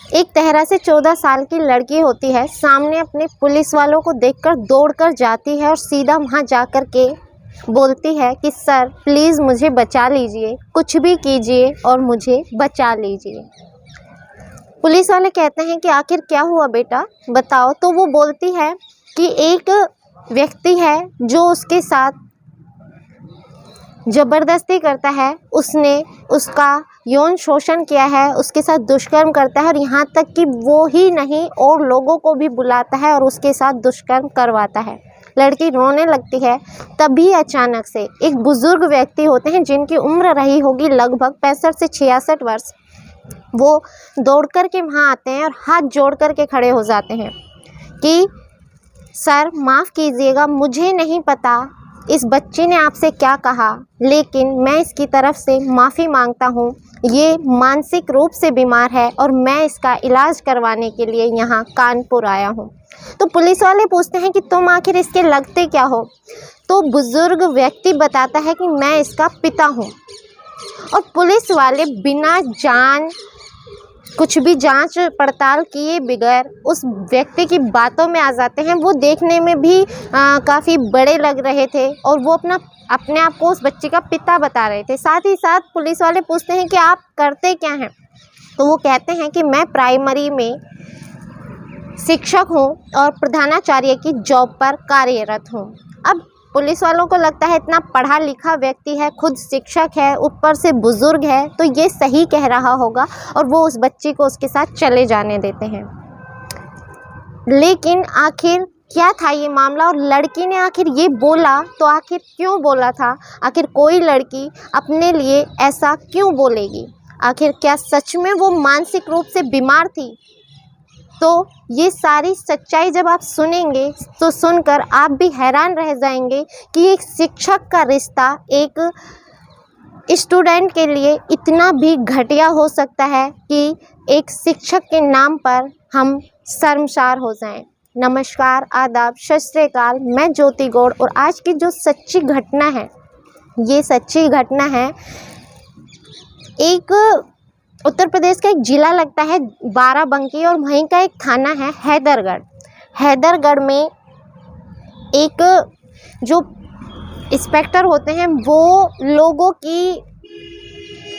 एक 13 से 14 साल की लड़की होती है, सामने अपने पुलिस वालों को देखकर दौड़कर जाती है और सीधा वहां जाकर के बोलती है कि सर प्लीज़ मुझे बचा लीजिए, कुछ भी कीजिए और मुझे बचा लीजिए। पुलिस वाले कहते हैं कि आखिर क्या हुआ बेटा, बताओ। तो वो बोलती है कि एक व्यक्ति है जो उसके साथ ज़बरदस्ती करता है, उसने उसका यौन शोषण किया है, उसके साथ दुष्कर्म करता है और यहाँ तक कि वो ही नहीं और लोगों को भी बुलाता है और उसके साथ दुष्कर्म करवाता है। लड़की रोने लगती है। तभी अचानक से एक बुज़ुर्ग व्यक्ति होते हैं जिनकी उम्र रही होगी लगभग 65 से 66 वर्ष, वो दौड़ कर के वहाँ आते हैं और हाथ जोड़ कर के खड़े हो जाते हैं कि सर माफ़ कीजिएगा, मुझे नहीं पता इस बच्चे ने आपसे क्या कहा, लेकिन मैं इसकी तरफ से माफ़ी मांगता हूँ। ये मानसिक रूप से बीमार है और मैं इसका इलाज करवाने के लिए यहाँ कानपुर आया हूँ। तो पुलिस वाले पूछते हैं कि तुम आखिर इसके लगते क्या हो। तो बुज़ुर्ग व्यक्ति बताता है कि मैं इसका पिता हूँ। और पुलिस वाले बिना कुछ भी जांच पड़ताल किए बगैर उस व्यक्ति की बातों में आ जाते हैं। वो देखने में भी काफ़ी बड़े लग रहे थे और वो अपने आप को उस बच्चे का पिता बता रहे थे। साथ ही साथ पुलिस वाले पूछते हैं कि आप करते क्या हैं। तो वो कहते हैं कि मैं प्राइमरी में शिक्षक हूँ और प्रधानाचार्य की जॉब पर कार्यरत हूँ। अब पुलिस वालों को लगता है इतना पढ़ा लिखा व्यक्ति है, खुद शिक्षक है, ऊपर से बुज़ुर्ग है, तो ये सही कह रहा होगा और वो उस बच्ची को उसके साथ चले जाने देते हैं। लेकिन आखिर क्या था ये मामला और लड़की ने आखिर ये बोला तो आखिर क्यों बोला था? आखिर कोई लड़की अपने लिए ऐसा क्यों बोलेगी? आखिर क्या सच में वो मानसिक रूप से बीमार थी? तो ये सारी सच्चाई जब आप सुनेंगे तो सुनकर आप भी हैरान रह जाएंगे कि एक शिक्षक का रिश्ता एक स्टूडेंट के लिए इतना भी घटिया हो सकता है कि एक शिक्षक के नाम पर हम शर्मसार हो जाएं। नमस्कार, आदाब, सत श्री अकाल। मैं ज्योति गौड़ और आज की जो सच्ची घटना है, ये सच्ची घटना है एक उत्तर प्रदेश का एक ज़िला लगता है बाराबंकी और वहीं का एक थाना है हैदरगढ़। हैदरगढ़ में एक जो इंस्पेक्टर होते हैं वो लोगों की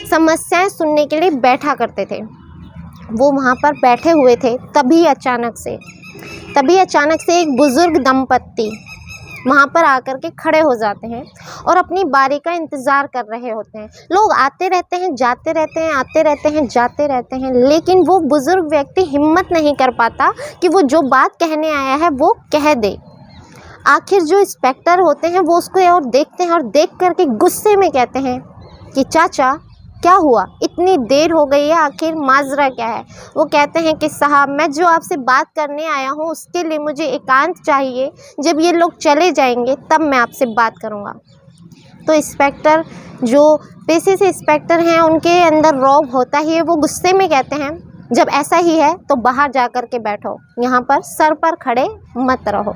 समस्याएं सुनने के लिए बैठा करते थे। वो वहाँ पर बैठे हुए थे, तभी अचानक से एक बुज़ुर्ग दंपत्ति वहाँ पर आकर के खड़े हो जाते हैं और अपनी बारी का इंतज़ार कर रहे होते हैं। लोग आते रहते हैं, जाते रहते हैं, आते रहते हैं, जाते रहते हैं, लेकिन वो बुज़ुर्ग व्यक्ति हिम्मत नहीं कर पाता कि वो जो बात कहने आया है वो कह दे। आखिर जो इंस्पेक्टर होते हैं वो उसको और देखते हैं और देख करके गुस्से में कहते हैं कि चाचा क्या हुआ, इतनी देर हो गई है, आखिर माजरा क्या है? वो कहते हैं कि साहब मैं जो आपसे बात करने आया हूँ उसके लिए मुझे एकांत चाहिए, जब ये लोग चले जाएंगे तब मैं आपसे बात करूँगा। तो इंस्पेक्टर जो पेशे से इंस्पेक्टर हैं उनके अंदर रौब होता ही है। वो गुस्से में कहते हैं जब ऐसा ही है तो बाहर जा कर के बैठो, यहाँ पर सर पर खड़े मत रहो।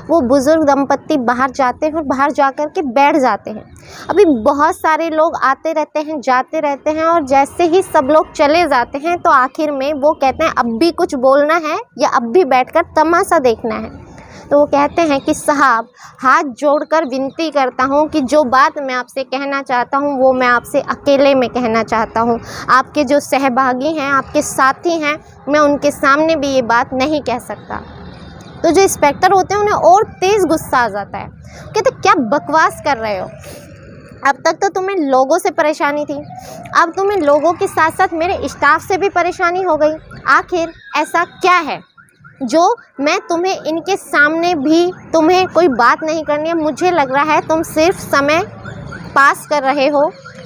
वो बुज़ुर्ग दंपत्ति बाहर जाते हैं और बाहर जा कर के बैठ जाते हैं। अभी बहुत सारे लोग आते रहते हैं, जाते रहते हैं और जैसे ही सब लोग चले जाते हैं तो आखिर में वो कहते हैं अब भी कुछ बोलना है या अब भी बैठकर तमाशा देखना है? तो वो कहते हैं कि साहब हाथ जोड़कर विनती करता हूँ कि जो बात मैं आपसे कहना चाहता हूँ वो मैं आपसे अकेले में कहना चाहता हूँ। आपके जो सहभागी हैं, आपके साथी हैं, मैं उनके सामने भी ये बात नहीं कह सकता। तो जो इंस्पेक्टर होते हैं उन्हें और तेज़ गुस्सा आ जाता है। कहते क्या बकवास कर रहे हो? अब तक तो तुम्हें लोगों से परेशानी थी, अब तुम्हें लोगों के साथ साथ मेरे स्टाफ से भी परेशानी हो गई। आखिर ऐसा क्या है जो मैं तुम्हें इनके सामने भी तुम्हें कोई बात नहीं करनी है? मुझे लग रहा है तुम सिर्फ समय पास कर रहे हो,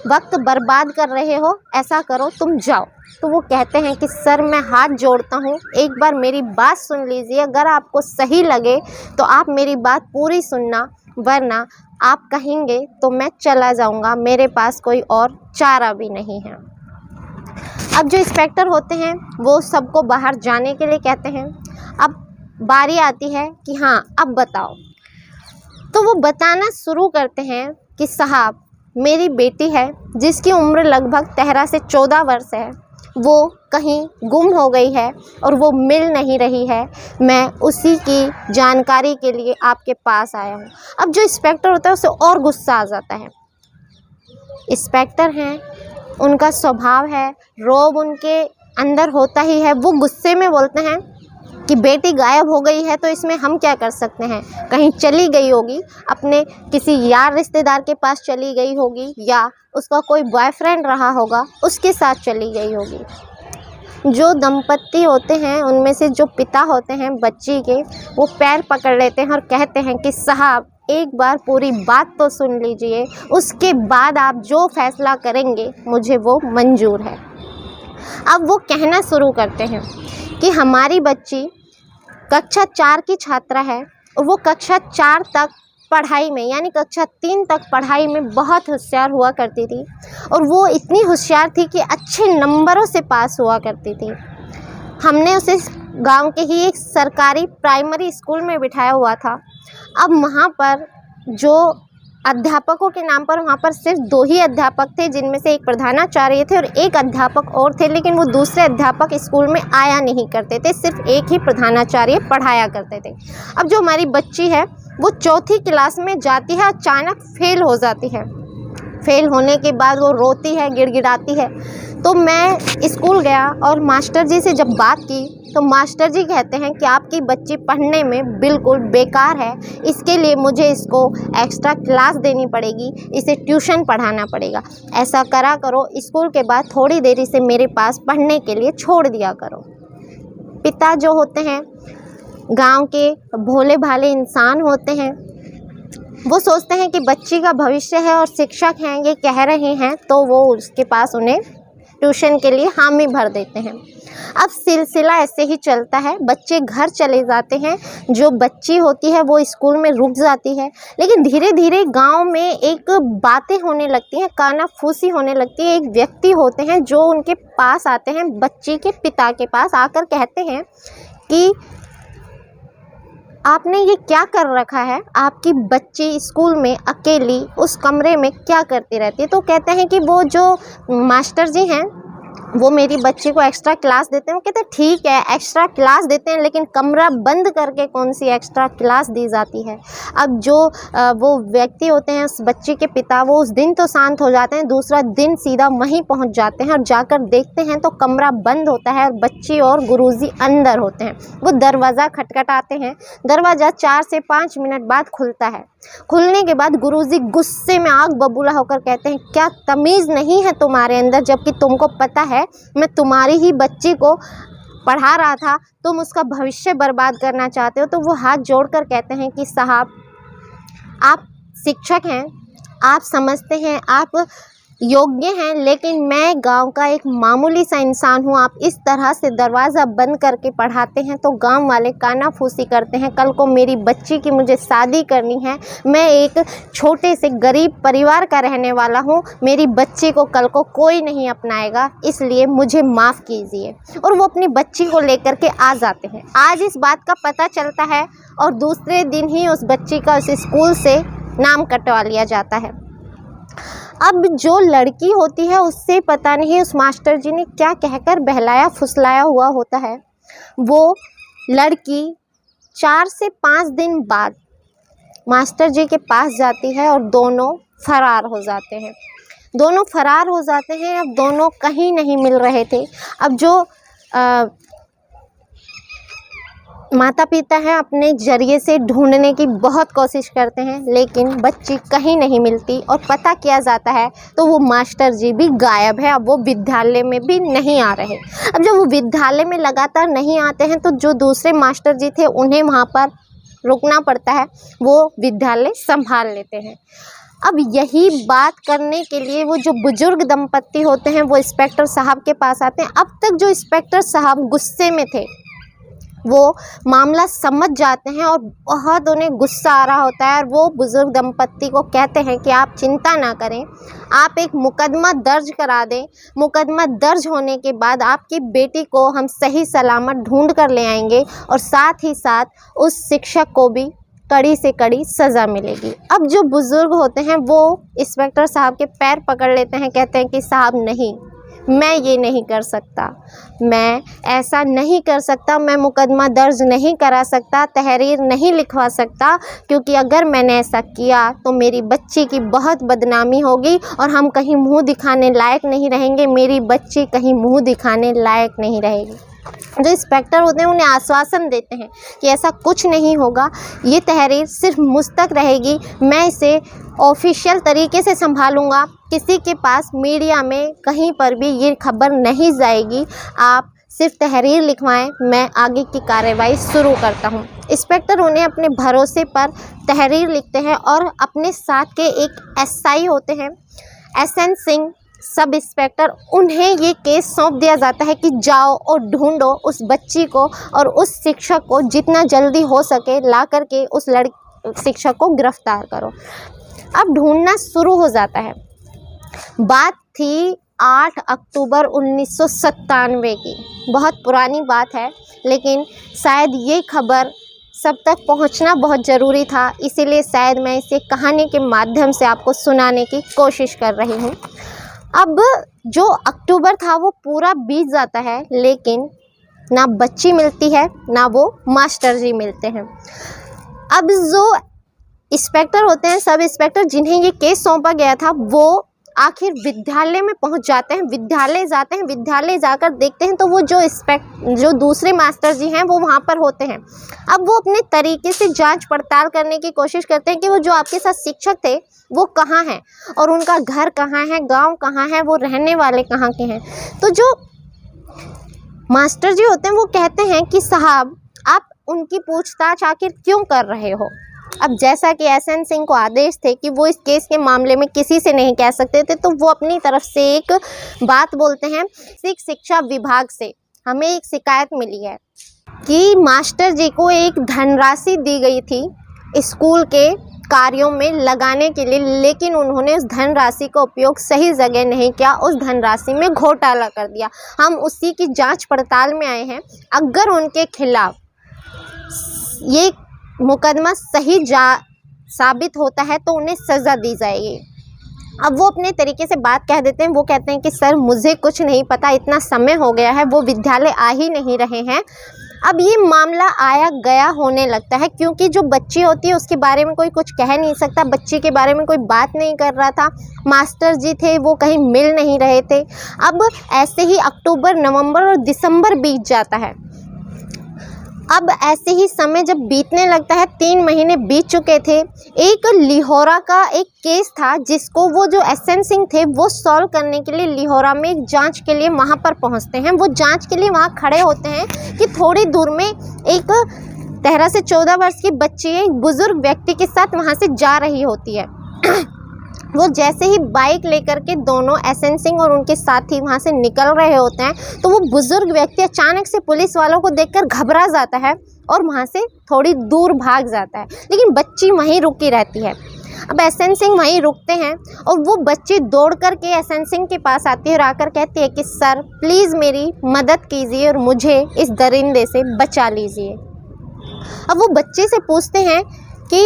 वक्त बर्बाद कर रहे हो। ऐसा करो तुम जाओ। तो वो कहते हैं कि सर मैं हाथ जोड़ता हूँ, एक बार मेरी बात सुन लीजिए, अगर आपको सही लगे तो आप मेरी बात पूरी सुनना, वरना आप कहेंगे तो मैं चला जाऊँगा, मेरे पास कोई और चारा भी नहीं है। अब जो इंस्पेक्टर होते हैं वो सबको बाहर जाने के लिए कहते हैं। अब बारी आती है कि हाँ अब बताओ। तो वो बताना शुरू करते हैं कि साहब मेरी बेटी है जिसकी उम्र लगभग 13 से 14 वर्ष है, वो कहीं गुम हो गई है और वो मिल नहीं रही है। मैं उसी की जानकारी के लिए आपके पास आया हूँ। अब जो इंस्पेक्टर होता है उसे और गुस्सा आ जाता है। इंस्पेक्टर हैं, उनका स्वभाव है, रौब उनके अंदर होता ही है। वो गुस्से में बोलते हैं कि बेटी गायब हो गई है तो इसमें हम क्या कर सकते हैं, कहीं चली गई होगी, अपने किसी यार रिश्तेदार के पास चली गई होगी, या उसका कोई बॉयफ्रेंड रहा होगा उसके साथ चली गई होगी। जो दंपत्ति होते हैं उनमें से जो पिता होते हैं बच्ची के, वो पैर पकड़ लेते हैं और कहते हैं कि साहब एक बार पूरी बात तो सुन लीजिए, उसके बाद आप जो फैसला करेंगे मुझे वो मंजूर है। अब वो कहना शुरू करते हैं कि हमारी बच्ची कक्षा 4 की छात्रा है और वो कक्षा 4 तक पढ़ाई में, यानी कक्षा 3 तक पढ़ाई में बहुत होशियार हुआ करती थी और वो इतनी होशियार थी कि अच्छे नंबरों से पास हुआ करती थी। हमने उसे गांव के ही एक सरकारी प्राइमरी स्कूल में बिठाया हुआ था। अब वहाँ पर जो अध्यापकों के नाम पर वहाँ पर सिर्फ 2 ही अध्यापक थे, जिनमें से एक प्रधानाचार्य थे और एक अध्यापक और थे, लेकिन वो दूसरे अध्यापक स्कूल में आया नहीं करते थे, सिर्फ एक ही प्रधानाचार्य पढ़ाया करते थे। अब जो हमारी बच्ची है वो 4थी क्लास में जाती है, अचानक फेल हो जाती है। फेल होने के बाद वो रोती है, गिड़गिड़ाती है। तो मैं स्कूल गया और मास्टर जी से जब बात की तो मास्टर जी कहते हैं कि आपकी बच्ची पढ़ने में बिल्कुल बेकार है, इसके लिए मुझे इसको एक्स्ट्रा क्लास देनी पड़ेगी, इसे ट्यूशन पढ़ाना पड़ेगा। ऐसा करा करो, स्कूल के बाद थोड़ी देर इसे मेरे पास पढ़ने के लिए छोड़ दिया करो। पिता जो होते हैं गांव के भोले भाले इंसान होते हैं, वो सोचते हैं कि बच्ची का भविष्य है और शिक्षक हैं ये कह रहे हैं तो वो उसके पास उन्हें ट्यूशन के लिए हामी भर देते हैं। अब सिलसिला ऐसे ही चलता है, बच्चे घर चले जाते हैं, जो बच्ची होती है वो स्कूल में रुक जाती है, लेकिन धीरे धीरे गांव में एक बातें होने लगती हैं, कानाफूसी होने लगती है। एक व्यक्ति होते हैं जो उनके पास आते हैं, बच्ची के पिता के पास आकर कहते हैं कि आपने ये क्या कर रखा है, आपकी बच्ची स्कूल में अकेली उस कमरे में क्या करती रहती है। तो कहते हैं कि वो जो मास्टर जी हैं वो मेरी बच्ची को एक्स्ट्रा क्लास देते हैं। वो कहते हैं ठीक है एक्स्ट्रा क्लास देते हैं, लेकिन कमरा बंद करके कौन सी एक्स्ट्रा क्लास दी जाती है। अब जो वो व्यक्ति होते हैं उस बच्ची के पिता, वो उस दिन तो शांत हो जाते हैं, दूसरा दिन सीधा वहीं पहुंच जाते हैं और जाकर देखते हैं तो कमरा बंद होता है और बच्ची और गुरुजी अंदर होते हैं। वो दरवाज़ा खटखटाते हैं, दरवाज़ा 4 से 5 मिनट बाद खुलता है। खुलने के बाद गुरुजी गुस्से में आग बबूला होकर कहते हैं क्या तमीज़ नहीं है तुम्हारे अंदर, जबकि तुमको पता है मैं तुम्हारी ही बच्ची को पढ़ा रहा था, तुम उसका भविष्य बर्बाद करना चाहते हो। तो वो हाथ जोड़कर कहते हैं कि साहब आप शिक्षक हैं, आप समझते हैं, आप योग्य हैं, लेकिन मैं गांव का एक मामूली सा इंसान हूं। आप इस तरह से दरवाज़ा बंद करके पढ़ाते हैं तो गांव वाले कानाफूसी करते हैं। कल को मेरी बच्ची की मुझे शादी करनी है, मैं एक छोटे से गरीब परिवार का रहने वाला हूं, मेरी बच्ची को कल को कोई नहीं अपनाएगा, इसलिए मुझे माफ़ कीजिए। और वो अपनी बच्ची को लेकर के आ जाते हैं। आज इस बात का पता चलता है और दूसरे दिन ही उस बच्ची का उस स्कूल से नाम कटवा लिया जाता है। अब जो लड़की होती है उससे पता नहीं उस मास्टर जी ने क्या कहकर बहलाया फुसलाया हुआ होता है। वो लड़की 4 से 5 दिन बाद मास्टर जी के पास जाती है और दोनों फरार हो जाते हैं। दोनों फरार हो जाते हैं, अब दोनों कहीं नहीं मिल रहे थे। अब जो माता पिता हैं अपने जरिए से ढूंढने की बहुत कोशिश करते हैं, लेकिन बच्ची कहीं नहीं मिलती और पता किया जाता है तो वो मास्टर जी भी गायब है। अब वो विद्यालय में भी नहीं आ रहे। अब जब वो विद्यालय में लगातार नहीं आते हैं तो जो दूसरे मास्टर जी थे उन्हें वहाँ पर रुकना पड़ता है, वो विद्यालय संभाल लेते हैं। अब यही बात करने के लिए वो जो बुजुर्ग दंपत्ति होते हैं वो इंस्पेक्टर साहब के पास आते हैं। अब तक जो इंस्पेक्टर साहब गुस्से में थे वो मामला समझ जाते हैं और बहुत उन्हें गुस्सा आ रहा होता है और वो बुज़ुर्ग दंपत्ति को कहते हैं कि आप चिंता ना करें, आप एक मुकदमा दर्ज करा दें। मुकदमा दर्ज होने के बाद आपकी बेटी को हम सही सलामत ढूंढ कर ले आएंगे और साथ ही साथ उस शिक्षक को भी कड़ी से कड़ी सज़ा मिलेगी। अब जो बुज़ुर्ग होते हैं वो इंस्पेक्टर साहब के पैर पकड़ लेते हैं, कहते हैं कि साहब नहीं, मैं ये नहीं कर सकता, मैं ऐसा नहीं कर सकता, मैं मुकदमा दर्ज नहीं करा सकता, तहरीर नहीं लिखवा सकता, क्योंकि अगर मैंने ऐसा किया तो मेरी बच्ची की बहुत बदनामी होगी और हम कहीं मुंह दिखाने लायक नहीं रहेंगे, मेरी बच्ची कहीं मुंह दिखाने लायक नहीं रहेगी। जो इंस्पेक्टर होते हैं उन्हें आश्वासन देते हैं कि ऐसा कुछ नहीं होगा, ये तहरीर सिर्फ मुझ तक रहेगी, मैं इसे ऑफिशियल तरीके से संभालूंगा, किसी के पास मीडिया में कहीं पर भी ये खबर नहीं जाएगी, आप सिर्फ तहरीर लिखवाएं, मैं आगे की कार्रवाई शुरू करता हूं। इंस्पेक्टर उन्हें अपने भरोसे पर तहरीर लिखते हैं और अपने साथ के एक एसआई होते हैं, एसएन सिंह सब इंस्पेक्टर, उन्हें ये केस सौंप दिया जाता है कि जाओ और ढूंढो उस बच्ची को और उस शिक्षक को, जितना जल्दी हो सके ला करके उस शिक्षक को गिरफ्तार करो। अब ढूंढना शुरू हो जाता है। बात थी 8 अक्टूबर 1997 की, बहुत पुरानी बात है, लेकिन शायद ये खबर सब तक पहुंचना बहुत ज़रूरी था, इसीलिए शायद मैं इसे कहानी के माध्यम से आपको सुनाने की कोशिश कर रही हूँ। अब जो अक्टूबर था वो पूरा बीत जाता है, लेकिन ना बच्ची मिलती है ना वो मास्टर जी मिलते हैं। अब जो इंस्पेक्टर होते हैं, सब इंस्पेक्टर जिन्हें ये केस सौंपा गया था, वो आखिर विद्यालय में पहुंच जाते हैं, विद्यालय जाते हैं, विद्यालय जाकर देखते हैं तो वो जो दूसरे मास्टर जी हैं वो वहाँ पर होते हैं। अब वो अपने तरीके से जांच पड़ताल करने की कोशिश करते हैं कि वो जो आपके साथ शिक्षक थे वो कहाँ हैं और उनका घर कहाँ है, गांव कहाँ है, वो रहने वाले कहाँ के हैं। तो जो मास्टर जी होते हैं वो कहते हैं कि साहब आप उनकी पूछताछ आखिर क्यों कर रहे हो। अब जैसा कि एसएन सिंह को आदेश थे कि वो इस केस के मामले में किसी से नहीं कह सकते थे, तो वो अपनी तरफ से एक बात बोलते हैं। शिक्षा विभाग से हमें एक शिकायत मिली है कि मास्टर जी को एक धनराशि दी गई थी स्कूल के कार्यों में लगाने के लिए, लेकिन उन्होंने उस धनराशि का उपयोग सही जगह नहीं किया, उस धनराशि में घोटाला कर दिया। हम उसी की जांच पड़ताल में आए हैं। अगर उनके खिलाफ ये मुकदमा सही साबित होता है तो उन्हें सज़ा दी जाएगी। अब वो अपने तरीके से बात कह देते हैं। वो कहते हैं कि सर मुझे कुछ नहीं पता, इतना समय हो गया है, वो विद्यालय आ ही नहीं रहे हैं। अब ये मामला आया गया होने लगता है, क्योंकि जो बच्ची होती है उसके बारे में कोई कुछ कह नहीं सकता, बच्ची के बारे में कोई बात नहीं कर रहा था, मास्टर जी थे वो कहीं मिल नहीं रहे थे। अब ऐसे ही अक्टूबर, नवंबर और दिसंबर बीत जाता है। अब ऐसे ही समय जब बीतने लगता है, 3 महीने बीत चुके थे। एक लिहोरा का एक केस था जिसको वो जो एसएन सिंह थे वो सॉल्व करने के लिए लिहोरा में एक जांच के लिए वहाँ पर पहुँचते हैं। वो जांच के लिए वहाँ खड़े होते हैं कि थोड़ी दूर में एक 13 से 14 वर्ष की बच्ची एक बुज़ुर्ग व्यक्ति के साथ वहाँ से जा रही होती है। वो जैसे ही बाइक लेकर के दोनों एसएन सिंह और उनके साथी वहाँ से निकल रहे होते हैं, तो वो बुजुर्ग व्यक्ति अचानक से पुलिस वालों को देखकर घबरा जाता है और वहाँ से थोड़ी दूर भाग जाता है, लेकिन बच्ची वहीं रुकी रहती है। अब एसएन सिंह वहीं रुकते हैं और वो बच्ची दौड़ करके एसएन सिंह के पास आती है और आकर कहती है कि सर प्लीज़ मेरी मदद कीजिए और मुझे इस दरिंदे से बचा लीजिए। अब वो बच्चे से पूछते हैं कि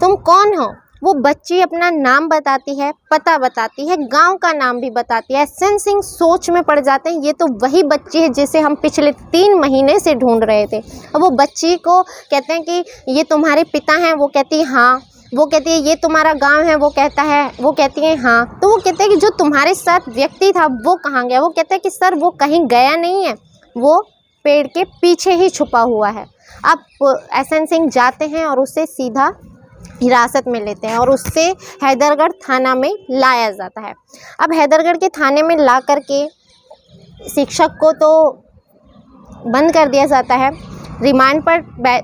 तुम कौन हो। वो बच्ची अपना नाम बताती है, पता बताती है, गांव का नाम भी बताती है। एसएन सिंह सोच में पड़ जाते हैं, ये तो वही बच्ची है जिसे हम पिछले 3 महीने से ढूंढ रहे थे। अब वो बच्ची को कहते हैं कि ये तुम्हारे पिता हैं। वो कहती है हाँ। वो कहती है ये तुम्हारा गांव है। वो कहती है हाँ। तो वो कहते हैं कि जो तुम्हारे साथ व्यक्ति था वो कहाँ गया। वो कहते हैं कि सर वो कहीं गया नहीं है, वो पेड़ के पीछे ही छुपा हुआ है। अब एसएन सिंह जाते हैं और उसे सीधा हिरासत में लेते हैं और उससे हैदरगढ़ थाना में लाया जाता है। अब हैदरगढ़ के थाने में ला करके शिक्षक को तो बंद कर दिया जाता है, रिमांड पर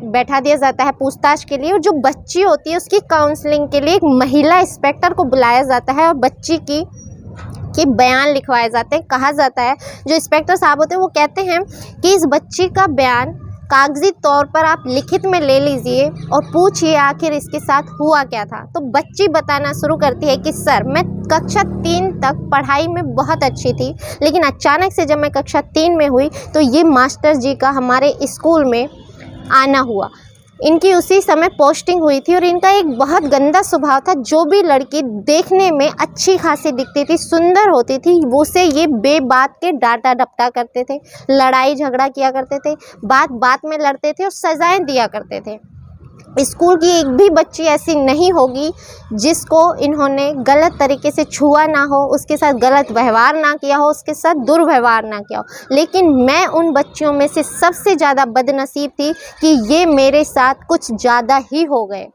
बैठा दिया जाता है पूछताछ के लिए। और जो बच्ची होती है उसकी काउंसलिंग के लिए एक महिला इंस्पेक्टर को बुलाया जाता है और बच्ची के बयान लिखवाए जाते हैं। कहा जाता है, जो इंस्पेक्टर साहब होते हैं वो कहते हैं कि इस बच्ची का बयान कागजी तौर पर आप लिखित में ले लीजिए और पूछिए आखिर इसके साथ हुआ क्या था। तो बच्ची बताना शुरू करती है कि सर मैं कक्षा 3 तक पढ़ाई में बहुत अच्छी थी, लेकिन अचानक से जब मैं कक्षा 3 में हुई तो ये मास्टर जी का हमारे स्कूल में आना हुआ। इनकी उसी समय पोस्टिंग हुई थी और इनका एक बहुत गंदा स्वभाव था। जो भी लड़की देखने में अच्छी खासी दिखती थी, सुंदर होती थी, उसे ये बेबात के डांटा डपटा करते थे, लड़ाई झगड़ा किया करते थे, बात बात में लड़ते थे और सजाएं दिया करते थे। स्कूल की एक भी बच्ची ऐसी नहीं होगी जिसको इन्होंने गलत तरीके से छुआ ना हो, उसके साथ गलत व्यवहार ना किया हो, उसके साथ दुर्व्यवहार ना किया हो। लेकिन मैं उन बच्चियों में से सबसे ज़्यादा बदनसीब थी कि ये मेरे साथ कुछ ज़्यादा ही हो गए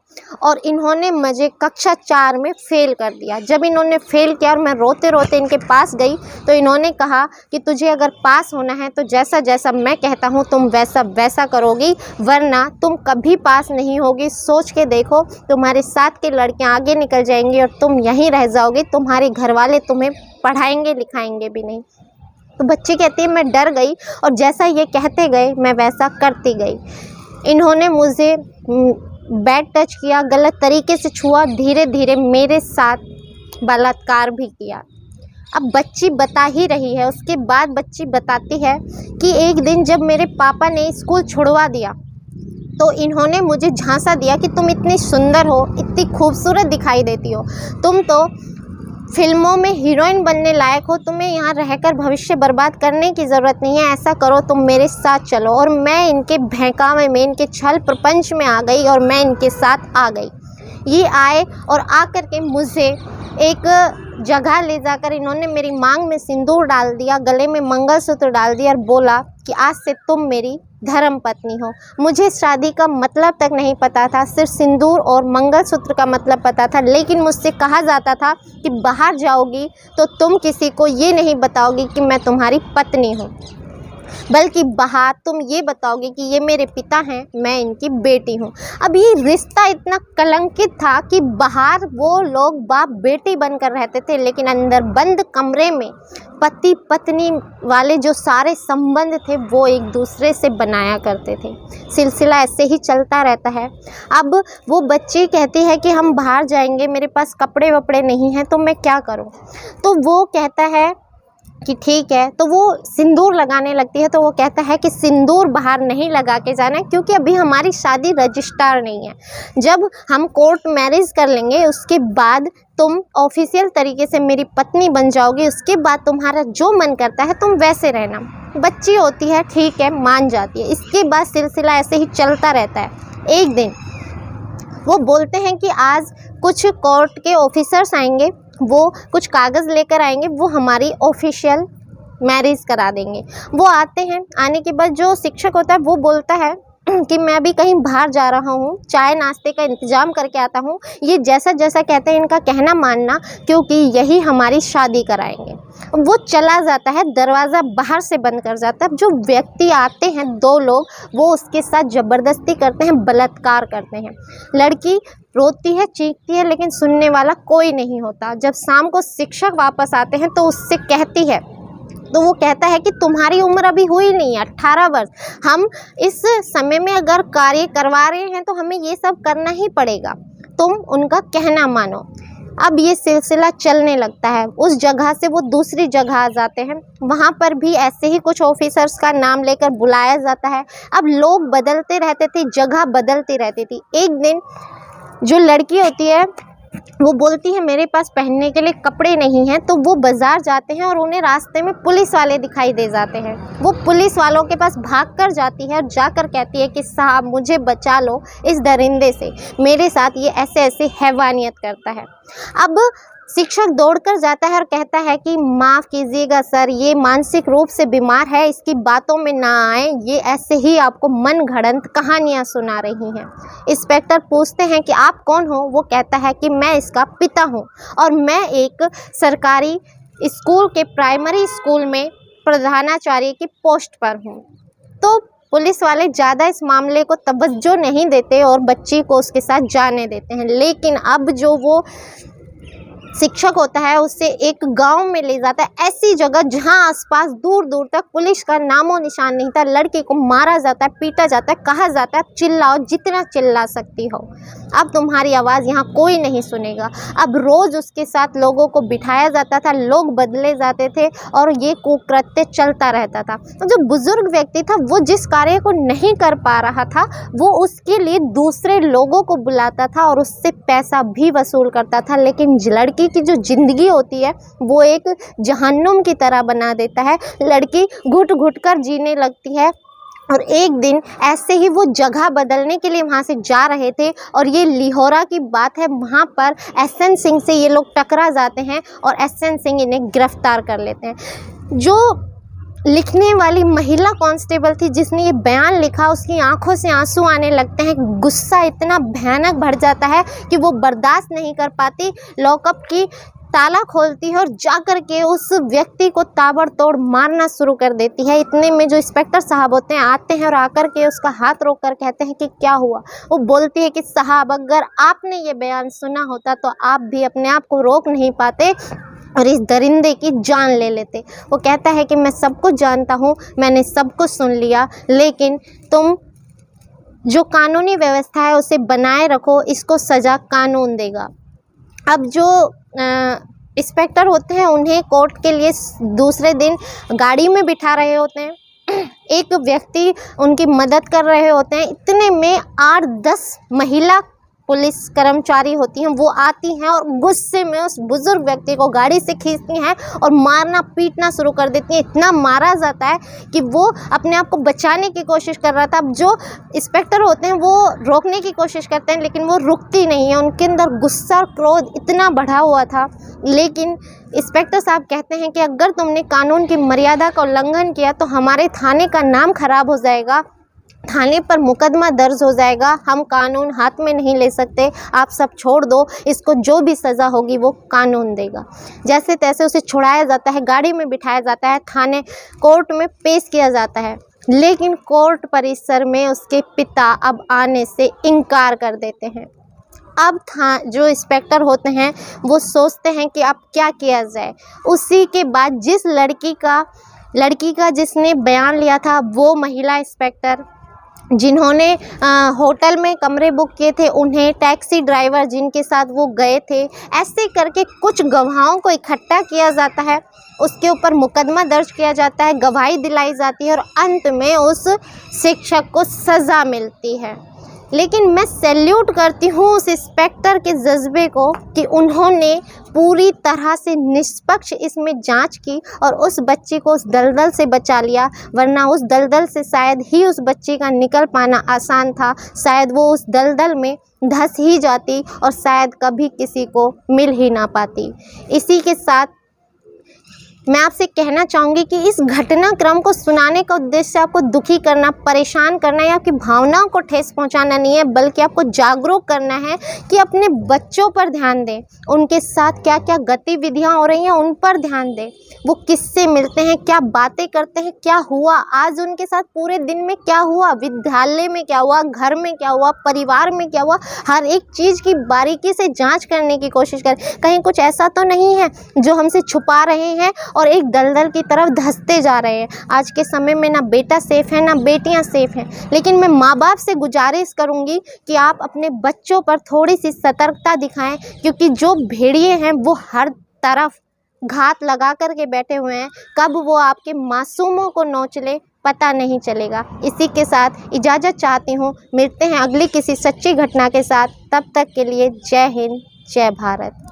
और इन्होंने मुझे कक्षा 4 में फ़ेल कर दिया। जब इन्होंने फ़ेल किया और मैं रोते रोते इनके पास गई तो इन्होंने कहा कि तुझे अगर पास होना है तो जैसा जैसा मैं कहता हूँ तुम वैसा वैसा करोगी, वरना तुम कभी पास नहीं होगी। सोच के देखो, तुम्हारे साथ के लड़कियाँ आगे निकल जाएंगी और तुम यहीं रह जाओगी, तुम्हारे घर वाले तुम्हें पढ़ाएंगे लिखाएंगे भी नहीं। तो बच्ची कहती है मैं डर गई और जैसा ये कहते गए मैं वैसा करती गई। इन्होंने मुझे बैड टच किया, गलत तरीके से छुआ, धीरे धीरे मेरे साथ बलात्कार भी किया। अब बच्ची बता ही रही है। उसके बाद बच्ची बताती है कि एक दिन जब मेरे पापा ने स्कूल छुड़वा दिया तो इन्होंने मुझे झांसा दिया कि तुम इतनी सुंदर हो, इतनी खूबसूरत दिखाई देती हो, तुम तो फिल्मों में हीरोइन बनने लायक हो, तुम्हें यहाँ रहकर भविष्य बर्बाद करने की ज़रूरत नहीं है, ऐसा करो तुम मेरे साथ चलो। और मैं इनके बहकावे में, इनके छल प्रपंच में आ गई और मैं इनके साथ आ गई। ये आए और आकर के मुझे एक जगह ले जाकर इन्होंने मेरी मांग में सिंदूर डाल दिया, गले में मंगलसूत्र डाल दिया और बोला कि आज से तुम मेरी धर्म पत्नी हो। मुझे शादी का मतलब तक नहीं पता था, सिर्फ सिंदूर और मंगलसूत्र का मतलब पता था। लेकिन मुझसे कहा जाता था कि बाहर जाओगी तो तुम किसी को ये नहीं बताओगी कि मैं तुम्हारी पत्नी हूँ, बल्कि बाहर तुम ये बताओगे कि ये मेरे पिता हैं, मैं इनकी बेटी हूँ। अब ये रिश्ता इतना कलंकित था कि बाहर वो लोग बाप बेटी बनकर रहते थे, लेकिन अंदर बंद कमरे में पति पत्नी वाले जो सारे संबंध थे वो एक दूसरे से बनाया करते थे। सिलसिला ऐसे ही चलता रहता है। अब वो बच्ची कहती है कि हम बाहर जाएंगे, मेरे पास कपड़े वपड़े नहीं हैं, तो मैं क्या करूँ। तो वो कहता है कि ठीक है। तो वो सिंदूर लगाने लगती है। तो वो कहता है कि सिंदूर बाहर नहीं लगा के जाना है, क्योंकि अभी हमारी शादी रजिस्टर नहीं है। जब हम कोर्ट मैरिज कर लेंगे उसके बाद तुम ऑफिशियल तरीके से मेरी पत्नी बन जाओगी, उसके बाद तुम्हारा जो मन करता है तुम वैसे रहना। बच्ची होती है, ठीक है, मान जाती है। इसके बाद सिलसिला ऐसे ही चलता रहता है। एक दिन वो बोलते हैं कि आज कुछ कोर्ट के ऑफिसर्स आएंगे, वो कुछ कागज़ लेकर आएंगे, वो हमारी ऑफिशियल मैरिज करा देंगे। वो आते हैं, आने के बाद जो शिक्षक होता है वो बोलता है कि मैं अभी कहीं बाहर जा रहा हूँ, चाय नाश्ते का इंतज़ाम करके आता हूँ, ये जैसा जैसा कहते हैं इनका कहना मानना, क्योंकि यही हमारी शादी कराएंगे। वो चला जाता है, दरवाज़ा बाहर से बंद कर जाता है। जो व्यक्ति आते हैं, 2 लोग, वो उसके साथ ज़बरदस्ती करते हैं, बलात्कार करते हैं। लड़की रोती है, चीखती है, लेकिन सुनने वाला कोई नहीं होता। जब शाम को शिक्षक वापस आते हैं तो उससे कहती है, तो वो कहता है कि तुम्हारी उम्र अभी हुई नहीं है, 18 वर्ष, हम इस समय में अगर कार्य करवा रहे हैं तो हमें ये सब करना ही पड़ेगा, तुम उनका कहना मानो। अब ये सिलसिला चलने लगता है। उस जगह से वो दूसरी जगह आ जाते हैं, वहाँ पर भी ऐसे ही कुछ ऑफिसर्स का नाम लेकर बुलाया जाता है। अब लोग बदलते रहते थे, जगह बदलती रहती थी। एक दिन जो लड़की होती है वो बोलती है मेरे पास पहनने के लिए कपड़े नहीं हैं, तो वो बाज़ार जाते हैं और उन्हें रास्ते में पुलिस वाले दिखाई दे जाते हैं। वो पुलिस वालों के पास भाग कर जाती है और जाकर कहती है कि साहब मुझे बचा लो इस दरिंदे से, मेरे साथ ये ऐसे ऐसे हैवानियत करता है। अब शिक्षक दौड़कर जाता है और कहता है कि माफ़ कीजिएगा सर, ये मानसिक रूप से बीमार है, इसकी बातों में ना आए, ये ऐसे ही आपको मन घड़ंत कहानियाँ सुना रही हैं। इंस्पेक्टर पूछते हैं कि आप कौन हो। वो कहता है कि मैं इसका पिता हूँ और मैं एक सरकारी स्कूल के प्राइमरी स्कूल में प्रधानाचार्य की पोस्ट पर हूँ। तो पुलिस वाले ज़्यादा इस मामले को तवज्जो नहीं देते और बच्ची को उसके साथ जाने देते हैं। लेकिन अब जो वो शिक्षक होता है उसे एक गांव में ले जाता है, ऐसी जगह जहां आसपास दूर दूर तक पुलिस का नामो निशान नहीं था। लड़के को मारा जाता है, पीटा जाता है, कहा जाता है चिल्लाओ जितना चिल्ला सकती हो, अब तुम्हारी आवाज़ यहाँ कोई नहीं सुनेगा। अब रोज़ उसके साथ लोगों को बिठाया जाता था, लोग बदले जाते थे और ये कुकृत्य चलता रहता था। तो जो बुजुर्ग व्यक्ति था वो जिस कार्य को नहीं कर पा रहा था वो उसके लिए दूसरे लोगों को बुलाता था और उससे पैसा भी वसूल करता था। लेकिन लड़की की जो ज़िंदगी होती है वो एक जहन्नुम की तरह बना देता है। लड़की घुट घुट कर जीने लगती है और एक दिन ऐसे ही वो जगह बदलने के लिए वहाँ से जा रहे थे और ये लिहोरा की बात है, वहाँ पर एसएन सिंह से ये लोग टकरा जाते हैं और एसएन सिंह इन्हें गिरफ्तार कर लेते हैं। जो लिखने वाली महिला कांस्टेबल थी जिसने ये बयान लिखा, उसकी आंखों से आंसू आने लगते हैं, गुस्सा इतना भयानक भर जाता है कि वो बर्दाश्त नहीं कर पाती, लॉकअप की ताला खोलती है और जाकर के उस व्यक्ति को ताबड़तोड़ मारना शुरू कर देती है। इतने में जो इंस्पेक्टर साहब होते हैं आते हैं और आकर के उसका हाथ रोक कर कहते हैं कि क्या हुआ। वो बोलती है कि साहब अगर आपने ये बयान सुना होता तो आप भी अपने आप को रोक नहीं पाते और इस दरिंदे की जान ले लेते। वो कहता है कि मैं सब कुछ जानता हूँ, मैंने सब कुछ सुन लिया, लेकिन तुम जो कानूनी व्यवस्था है उसे बनाए रखो, इसको सज़ा कानून देगा। अब जो इंस्पेक्टर होते हैं उन्हें कोर्ट के लिए दूसरे दिन गाड़ी में बिठा रहे होते हैं, एक व्यक्ति उनकी मदद कर रहे होते हैं। इतने में 8-10 महिला पुलिस कर्मचारी होती हैं, वो आती हैं और गुस्से में उस बुज़ुर्ग व्यक्ति को गाड़ी से खींचती हैं और मारना पीटना शुरू कर देती हैं। इतना मारा जाता है कि वो अपने आप को बचाने की कोशिश कर रहा था। अब जो इंस्पेक्टर होते हैं वो रोकने की कोशिश करते हैं लेकिन वो रुकती नहीं है, उनके अंदर गुस्सा और क्रोध इतना बढ़ा हुआ था। लेकिन इंस्पेक्टर साहब कहते हैं कि अगर तुमने कानून की मर्यादा का उल्लंघन किया तो हमारे थाने का नाम खराब हो जाएगा, थाने पर मुकदमा दर्ज हो जाएगा, हम कानून हाथ में नहीं ले सकते, आप सब छोड़ दो, इसको जो भी सज़ा होगी वो कानून देगा। जैसे तैसे उसे छुड़ाया जाता है, गाड़ी में बिठाया जाता है, थाने कोर्ट में पेश किया जाता है। लेकिन कोर्ट परिसर में उसके पिता अब आने से इनकार कर देते हैं। अब जो इंस्पेक्टर होते हैं वो सोचते हैं कि अब क्या किया जाए। उसी के बाद जिस लड़की का जिसने बयान लिया था वो महिला इंस्पेक्टर जिन्होंने होटल में कमरे बुक किए थे, उन्हें टैक्सी ड्राइवर जिनके साथ वो गए थे, ऐसे करके कुछ गवाहों को इकट्ठा किया जाता है, उसके ऊपर मुकदमा दर्ज किया जाता है, गवाही दिलाई जाती है और अंत में उस शिक्षक को सज़ा मिलती है। लेकिन मैं सैल्यूट करती हूँ उस इंस्पेक्टर के जज्बे को कि उन्होंने पूरी तरह से निष्पक्ष इसमें जांच की और उस बच्ची को उस दलदल से बचा लिया, वरना उस दलदल से शायद ही उस बच्ची का निकल पाना आसान था। शायद वो उस दलदल में धंस ही जाती और शायद कभी किसी को मिल ही ना पाती। इसी के साथ मैं आपसे कहना चाहूँगी कि इस घटनाक्रम को सुनाने का उद्देश्य आपको दुखी करना, परेशान करना या आपकी भावनाओं को ठेस पहुँचाना नहीं है, बल्कि आपको जागरूक करना है कि अपने बच्चों पर ध्यान दें, उनके साथ क्या क्या गतिविधियाँ हो रही हैं उन पर ध्यान दें, वो किससे मिलते हैं, क्या बातें करते हैं, क्या हुआ आज उनके साथ पूरे दिन में, क्या हुआ विद्यालय में, क्या हुआ घर में, क्या हुआ परिवार में, क्या हुआ, हर एक चीज़ की बारीकी से जाँच करने की कोशिश करें। कहीं कुछ ऐसा तो नहीं है जो हमसे छुपा रहे हैं और एक दलदल की तरफ धंसते जा रहे हैं। आज के समय में ना बेटा सेफ़ है ना बेटियां सेफ़ हैं, लेकिन मैं माँ बाप से गुजारिश करूंगी कि आप अपने बच्चों पर थोड़ी सी सतर्कता दिखाएं, क्योंकि जो भेड़िए हैं वो हर तरफ घात लगा कर के बैठे हुए हैं, कब वो आपके मासूमों को नोच ले पता नहीं चलेगा। इसी के साथ इजाज़त चाहती हूँ, मिलते हैं अगली किसी सच्ची घटना के साथ, तब तक के लिए जय हिंद जय भारत।